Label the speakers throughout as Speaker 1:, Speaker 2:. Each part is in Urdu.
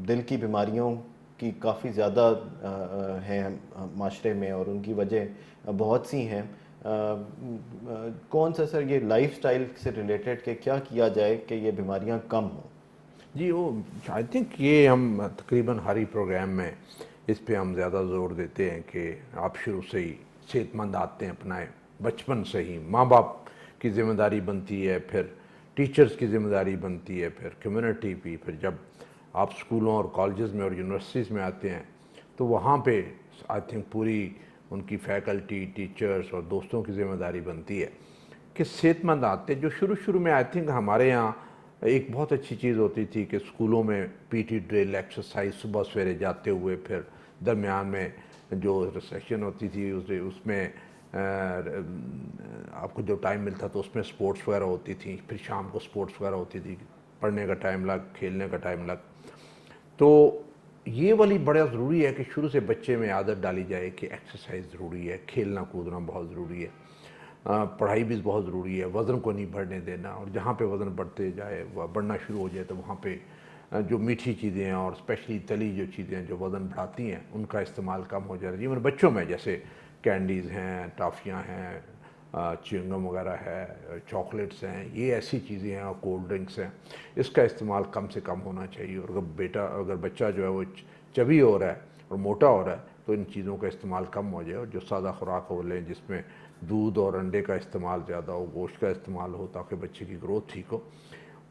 Speaker 1: دل کی بیماریوں کی کافی زیادہ ہیں معاشرے میں، اور ان کی وجہ بہت سی ہیں. کون سا سر یہ لائف سٹائل سے ریلیٹڈ کہ کیا کیا جائے کہ یہ بیماریاں کم ہوں؟
Speaker 2: جی وہ آئی تھنک یہ ہم تقریباً ہر ہی پروگرام میں اس پہ ہم زیادہ زور دیتے ہیں کہ آپ شروع سے ہی صحت مند عادتیں اپنائیں. بچپن سے ہی ماں باپ کی ذمہ داری بنتی ہے، پھر ٹیچرز کی ذمہ داری بنتی ہے، پھر کمیونٹی بھی، پھر جب آپ اسکولوں اور کالجز میں اور یونیورسٹیز میں آتے ہیں تو وہاں پہ آئی تھنک پوری ان کی فیکلٹی، ٹیچرز اور دوستوں کی ذمہ داری بنتی ہے کہ صحت مند عادتیں جو شروع میں آئی تھنک ہمارے یہاں ایک بہت اچھی چیز ہوتی تھی کہ اسکولوں میں پی ٹی ڈرل ایکسرسائز صبح سویرے جاتے ہوئے، پھر درمیان میں جو سیشن ہوتی تھی اس میں آپ کو جو ٹائم ملتا تو اس میں سپورٹس وغیرہ ہوتی تھیں، پھر شام کو سپورٹس وغیرہ ہوتی تھی، پڑھنے کا ٹائم لگ، کھیلنے کا ٹائم لگ. تو یہ والی بڑا ضروری ہے کہ شروع سے بچے میں عادت ڈالی جائے کہ ایکسرسائز ضروری ہے، کھیلنا کودنا بہت ضروری ہے، پڑھائی بھی بہت ضروری ہے، وزن کو نہیں بڑھنے دینا. اور جہاں پہ وزن بڑھتے جائے، بڑھنا شروع ہو جائے تو وہاں پہ جو میٹھی چیزیں ہیں اور اسپیشلی تلی جو چیزیں ہیں جو وزن بڑھاتی ہیں ان کا استعمال کم ہو جائے. ایون بچوں میں جیسے کینڈیز ہیں، ٹافیاں ہیں، چیونگم وغیرہ ہے، چاکلیٹس ہیں، یہ ایسی چیزیں ہیں، اور کولڈ ڈرنکس ہیں، اس کا استعمال کم سے کم ہونا چاہیے. اور اگر بچہ جو ہے وہ چبی ہو رہا ہے اور موٹا ہو رہا ہے تو ان چیزوں کا استعمال کم ہو جائے اور جو سادہ خوراک ہو لیں جس میں دودھ اور انڈے کا استعمال زیادہ ہو، گوشت کا استعمال ہو، تاکہ بچے کی گروتھ ٹھیک ہو.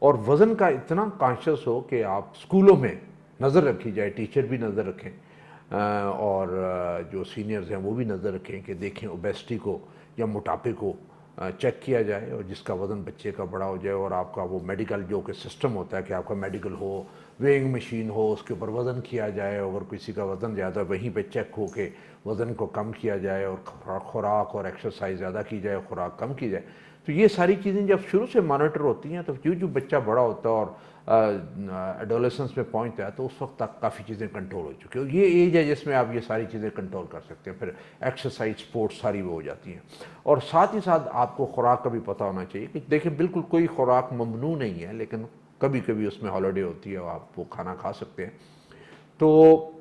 Speaker 2: اور وزن کا اتنا کانشیس ہو کہ آپ اسکولوں میں نظر رکھی جائے، ٹیچر بھی نظر رکھیں اور جو سینئرز ہیں وہ بھی نظر رکھیں کہ دیکھیں اوبیسٹی کو یا موٹاپے کو چیک کیا جائے، اور جس کا وزن بچے کا بڑا ہو جائے اور آپ کا وہ میڈیکل جو کہ سسٹم ہوتا ہے کہ آپ کا میڈیکل ہو، ویئنگ مشین ہو، اس کے اوپر وزن کیا جائے. اگر کسی کا وزن زیادہ وہیں پہ چیک ہو کہ وزن کو کم کیا جائے اور خوراک اور ایکسرسائز زیادہ کی جائے، خوراک کم کی جائے. تو یہ ساری چیزیں جب شروع سے مانیٹر ہوتی ہیں تو جو بچہ بڑا ہوتا ہے اور ایڈولیسنس میں پہنچتا ہے تو اس وقت تک کافی چیزیں کنٹرول ہو چکی ہیں. یہ ایج ہے جس میں آپ یہ ساری چیزیں کنٹرول کر سکتے ہیں. پھر ایکسرسائز سپورٹس ساری وہ ہو جاتی ہیں. اور ساتھ ہی ساتھ آپ کو خوراک کا بھی پتہ ہونا چاہیے کہ دیکھیں بالکل کوئی خوراک ممنوع نہیں ہے، لیکن کبھی کبھی اس میں ہالیڈے ہوتی ہے اور آپ وہ کھانا کھا سکتے ہیں. تو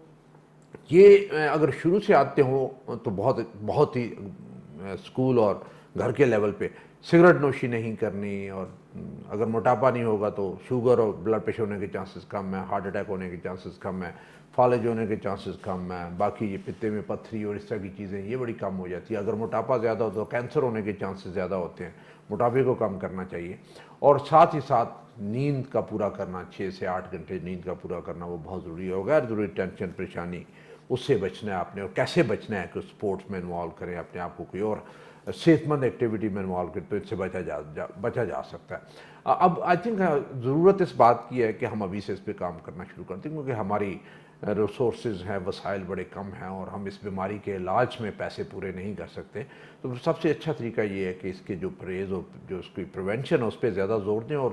Speaker 2: یہ اگر شروع سے آتے ہوں تو بہت ہی اسکول اور گھر کے لیول پہ سگریٹ نوشی نہیں کرنی، اور اگر موٹاپا نہیں ہوگا تو شوگر اور بلڈ پریشر ہونے کے چانسز کم ہیں، ہارٹ اٹیک ہونے کے چانسز کم ہیں، فالج ہونے کے چانسز کم ہیں. باقی یہ پتے میں پتھری اور اس طرح کی چیزیں یہ بڑی کم ہو جاتی ہے. اگر موٹاپا زیادہ ہو تو کینسر ہونے کے چانسز زیادہ ہوتے ہیں. موٹاپے کو کم کرنا چاہیے. اور ساتھ ہی ساتھ نیند کا پورا کرنا، 6 سے 8 گھنٹے نیند کا پورا کرنا وہ بہت ضروری ہے. غیر ضروری ٹینشن پریشانی اس سے بچنا ہے آپ نے. اور کیسے بچنا ہے کہ اسپورٹس میں انوالو کریں اپنے آپ کو، کوئی اور صحت مند ایکٹیویٹی میں انوالو کریں تو اس سے بچا جا سکتا ہے. اب آئی تھنک ضرورت اس بات کی ہے کہ ہم ابھی سے اس پہ کام کرنا شروع کر دیں، کیونکہ ہماری ریسورسز ہیں، وسائل بڑے کم ہیں اور ہم اس بیماری کے علاج میں پیسے پورے نہیں کر سکتے. تو سب سے اچھا طریقہ یہ ہے کہ اس کے جو پرہیز اور جو اس کی پریونشن ہے اس پہ زیادہ زور دیں، اور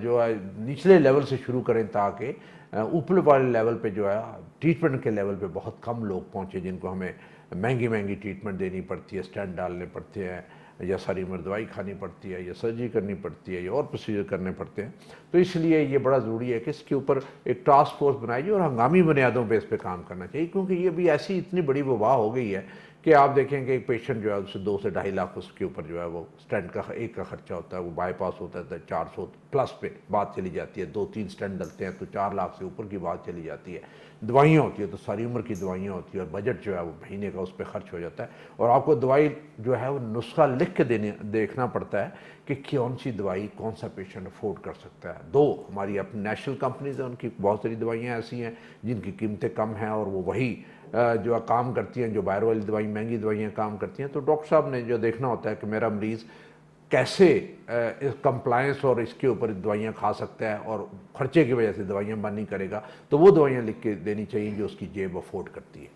Speaker 2: جو ہے نچلے لیول سے شروع کریں تاکہ اوپر والے لیول پہ جو ہے ٹریٹمنٹ کے لیول پہ بہت کم لوگ پہنچے جن کو ہمیں مہنگی ٹریٹمنٹ دینی پڑتی ہے، اسٹینٹ ڈالنے پڑتے ہیں، یا ساری عمر دوائی کھانی پڑتی ہے، یا سرجری کرنی پڑتی ہے، یا اور پروسیجر کرنے پڑتے ہیں. تو اس لیے یہ بڑا ضروری ہے کہ اس کے اوپر ایک ٹاسک فورس بنائی جائے اور ہنگامی بنیادوں پہ اس پہ کام کرنا چاہیے. کیونکہ یہ بھی ایسی اتنی بڑی وبا ہو گئی ہے کہ آپ دیکھیں کہ ایک پیشنٹ جو ہے اس سے 2 سے 2.5 لاکھ اس کے اوپر جو ہے وہ اسٹینٹ کا ایک کا خرچہ ہوتا ہے. وہ بائی پاس ہوتا ہے 400 پلس پہ بات چلی جاتی ہے. 2-3 اسٹینٹ ڈلتے ہیں تو 4 لاکھ سے اوپر کی بات چلی جاتی ہے. دوائیاں ہوتی ہے تو ساری عمر کی دوائیاں ہوتی ہیں، اور بجٹ جو ہے وہ مہینے کا اس پہ خرچ ہو جاتا ہے. اور آپ کو دوائی جو ہے وہ نسخہ لکھ کے دیکھنا پڑتا ہے کہ کون سی دوائی کون سا پیشنٹ افورڈ کر سکتا ہے. ہماری اپنی نیشنل کمپنیز ہیں، ان کی بہت ساری دوائیاں ایسی ہیں جن کی قیمتیں کم ہیں اور وہ وہی جو کام کرتی ہیں، جو باہر والی دوائی مہنگی دوائیاں کام کرتی ہیں. تو ڈاکٹر صاحب نے جو دیکھنا ہوتا ہے کہ میرا مریض کیسے کمپلائنس اور اس کے اوپر دوائیاں کھا سکتا ہے اور خرچے کی وجہ سے دوائیاں بند نہیں کرے گا، تو وہ دوائیاں لکھ کے دینی چاہیے جو اس کی جیب افورڈ کرتی ہے.